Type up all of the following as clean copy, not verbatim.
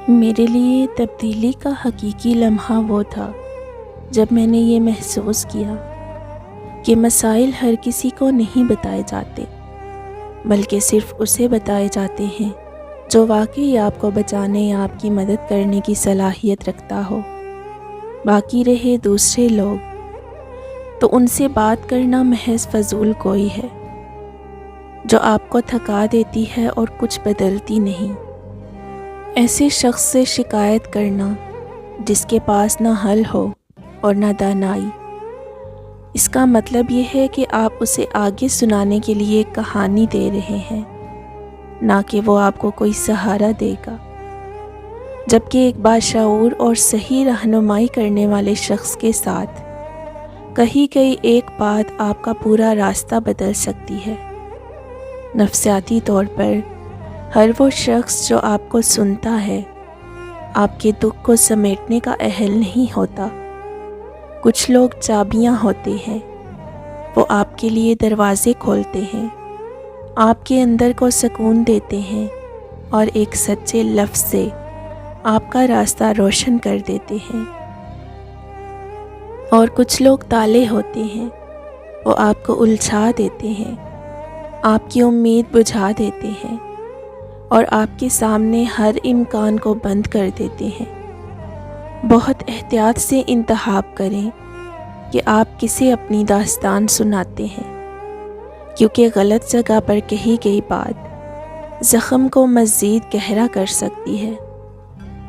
میرے لیے تبدیلی کا حقیقی لمحہ وہ تھا جب میں نے یہ محسوس کیا کہ مسائل ہر کسی کو نہیں بتائے جاتے، بلکہ صرف اسے بتائے جاتے ہیں جو واقعی آپ کو بچانے یا آپ کی مدد کرنے کی صلاحیت رکھتا ہو۔ باقی رہے دوسرے لوگ تو ان سے بات کرنا محض فضول گوئی ہے جو آپ کو تھکا دیتی ہے اور کچھ بدلتی نہیں۔ ایسے شخص سے شکایت کرنا جس کے پاس نہ حل ہو اور نہ دانائی، اس کا مطلب یہ ہے کہ آپ اسے آگے سنانے کے لیے ایک کہانی دے رہے ہیں، نہ کہ وہ آپ کو کوئی سہارا دے گا۔ جبکہ ایک باشعور اور صحیح رہنمائی کرنے والے شخص کے ساتھ کہی گئی ایک بات آپ کا پورا راستہ بدل سکتی ہے۔ نفسیاتی طور پر ہر وہ شخص جو آپ کو سنتا ہے آپ کے دکھ کو سمیٹنے کا اہل نہیں ہوتا۔ کچھ لوگ چابیاں ہوتے ہیں، وہ آپ کے لیے دروازے کھولتے ہیں، آپ کے اندر کو سکون دیتے ہیں اور ایک سچے لفظ سے آپ کا راستہ روشن کر دیتے ہیں۔ اور کچھ لوگ تالے ہوتے ہیں، وہ آپ کو الجھا دیتے ہیں، آپ کی امید بجھا دیتے ہیں اور آپ کے سامنے ہر امکان کو بند کر دیتے ہیں۔ بہت احتیاط سے انتخاب کریں کہ آپ کسے اپنی داستان سناتے ہیں، کیونکہ غلط جگہ پر کہی گئی بات زخم کو مزید گہرا کر سکتی ہے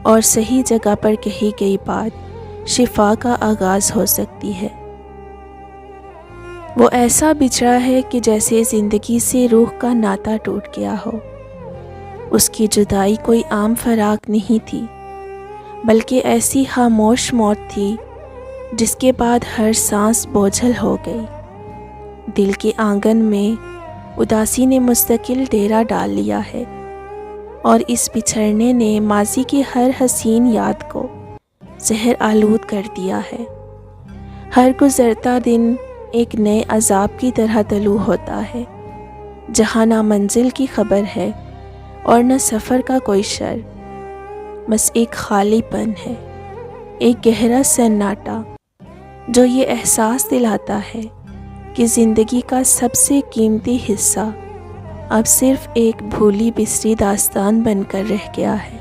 اور صحیح جگہ پر کہی گئی بات شفا کا آغاز ہو سکتی ہے۔ وہ ایسا بچھڑا ہے کہ جیسے زندگی سے روح کا ناتا ٹوٹ گیا ہو۔ اس کی جدائی کوئی عام فراق نہیں تھی، بلکہ ایسی خاموش موت تھی جس کے بعد ہر سانس بوجھل ہو گئی۔ دل کے آنگن میں اداسی نے مستقل ڈیرا ڈال لیا ہے اور اس بچھڑنے نے ماضی کی ہر حسین یاد کو زہر آلود کر دیا ہے۔ ہر گزرتا دن ایک نئے عذاب کی طرح طلوع ہوتا ہے، جہاں نہ منزل کی خبر ہے اور نہ سفر کا کوئی شر، بس ایک خالی پن ہے، ایک گہرا سناٹا جو یہ احساس دلاتا ہے کہ زندگی کا سب سے قیمتی حصہ اب صرف ایک بھولی بسری داستان بن کر رہ گیا ہے۔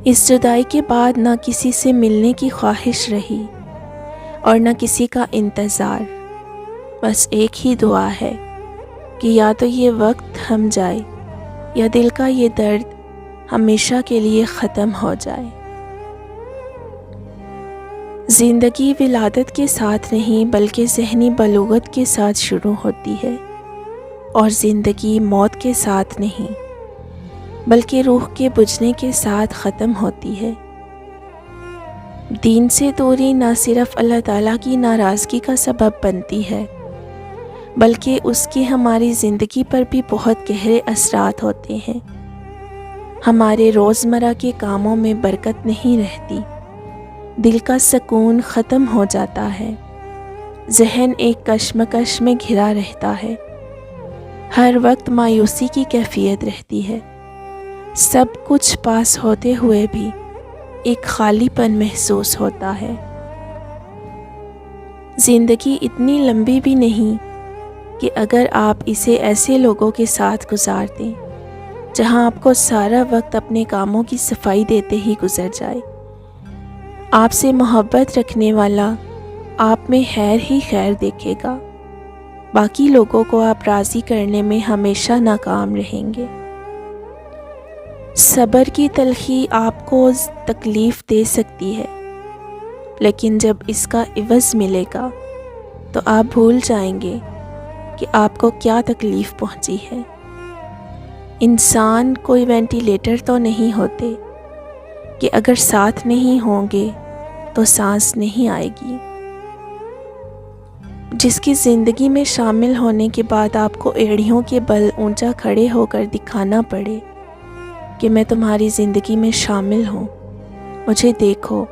اس جدائی کے بعد نہ کسی سے ملنے کی خواہش رہی اور نہ کسی کا انتظار، بس ایک ہی دعا ہے کہ یا تو یہ وقت تھم جائے یا دل کا یہ درد ہمیشہ کے لیے ختم ہو جائے۔ زندگی ولادت کے ساتھ نہیں بلکہ ذہنی بلوغت کے ساتھ شروع ہوتی ہے، اور زندگی موت کے ساتھ نہیں بلکہ روح کے بجھنے کے ساتھ ختم ہوتی ہے۔ دین سے دوری نہ صرف اللہ تعالیٰ کی ناراضگی کا سبب بنتی ہے، بلکہ اس کی ہماری زندگی پر بھی بہت گہرے اثرات ہوتے ہیں۔ ہمارے روزمرہ کے کاموں میں برکت نہیں رہتی، دل کا سکون ختم ہو جاتا ہے، ذہن ایک کشمکش میں گھرا رہتا ہے، ہر وقت مایوسی کی کیفیت رہتی ہے، سب کچھ پاس ہوتے ہوئے بھی ایک خالی پن محسوس ہوتا ہے۔ زندگی اتنی لمبی بھی نہیں کہ اگر آپ اسے ایسے لوگوں کے ساتھ گزار دیں جہاں آپ کو سارا وقت اپنے کاموں کی صفائی دیتے ہی گزر جائے۔ آپ سے محبت رکھنے والا آپ میں خیر ہی خیر دیکھے گا، باقی لوگوں کو آپ راضی کرنے میں ہمیشہ ناکام رہیں گے۔ صبر کی تلخی آپ کو تکلیف دے سکتی ہے، لیکن جب اس کا عوض ملے گا تو آپ بھول جائیں گے کہ آپ کو کیا تکلیف پہنچی ہے۔ انسان کوئی وینٹیلیٹر تو نہیں ہوتے کہ اگر ساتھ نہیں ہوں گے تو سانس نہیں آئے گی۔ جس کی زندگی میں شامل ہونے کے بعد آپ کو ایڑیوں کے بل اونچا کھڑے ہو کر دکھانا پڑے کہ میں تمہاری زندگی میں شامل ہوں، مجھے دیکھو،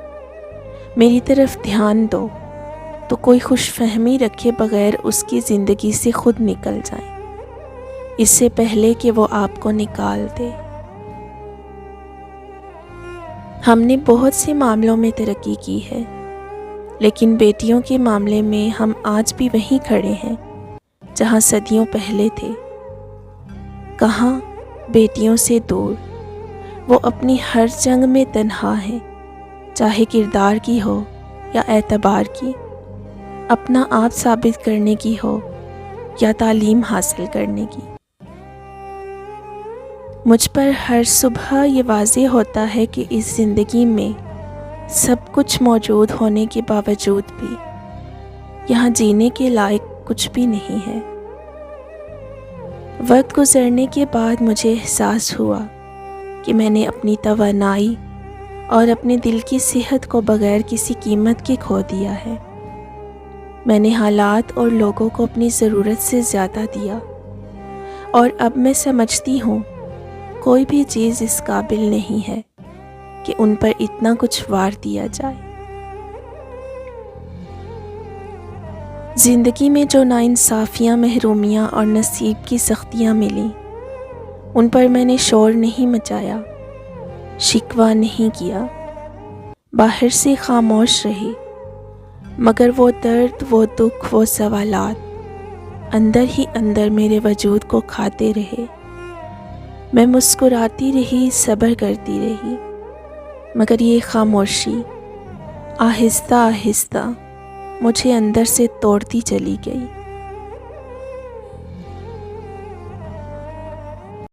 میری طرف دھیان دو، تو کوئی خوش فہمی رکھے بغیر اس کی زندگی سے خود نکل جائیں، اس سے پہلے کہ وہ آپ کو نکال دے۔ ہم نے بہت سے معاملوں میں ترقی کی ہے، لیکن بیٹیوں کے معاملے میں ہم آج بھی وہیں کھڑے ہیں جہاں صدیوں پہلے تھے۔ کہاں؟ بیٹیوں سے دور۔ وہ اپنی ہر جنگ میں تنہا ہیں، چاہے کردار کی ہو یا اعتبار کی، اپنا آپ ثابت کرنے کی ہو یا تعلیم حاصل کرنے کی۔ مجھ پر ہر صبح یہ واضح ہوتا ہے کہ اس زندگی میں سب کچھ موجود ہونے کے باوجود بھی یہاں جینے کے لائق کچھ بھی نہیں ہے۔ وقت گزرنے کے بعد مجھے احساس ہوا کہ میں نے اپنی توانائی اور اپنے دل کی صحت کو بغیر کسی قیمت کے کھو دیا ہے۔ میں نے حالات اور لوگوں کو اپنی ضرورت سے زیادہ دیا، اور اب میں سمجھتی ہوں کوئی بھی چیز اس قابل نہیں ہے کہ ان پر اتنا کچھ وار دیا جائے۔ زندگی میں جو ناانصافیاں، محرومیاں اور نصیب کی سختیاں ملیں، ان پر میں نے شور نہیں مچایا، شکوہ نہیں کیا، باہر سے خاموش رہی، مگر وہ درد، وہ دکھ، وہ سوالات اندر ہی اندر میرے وجود کو کھاتے رہے۔ میں مسکراتی رہی، صبر کرتی رہی، مگر یہ خاموشی آہستہ آہستہ مجھے اندر سے توڑتی چلی گئی۔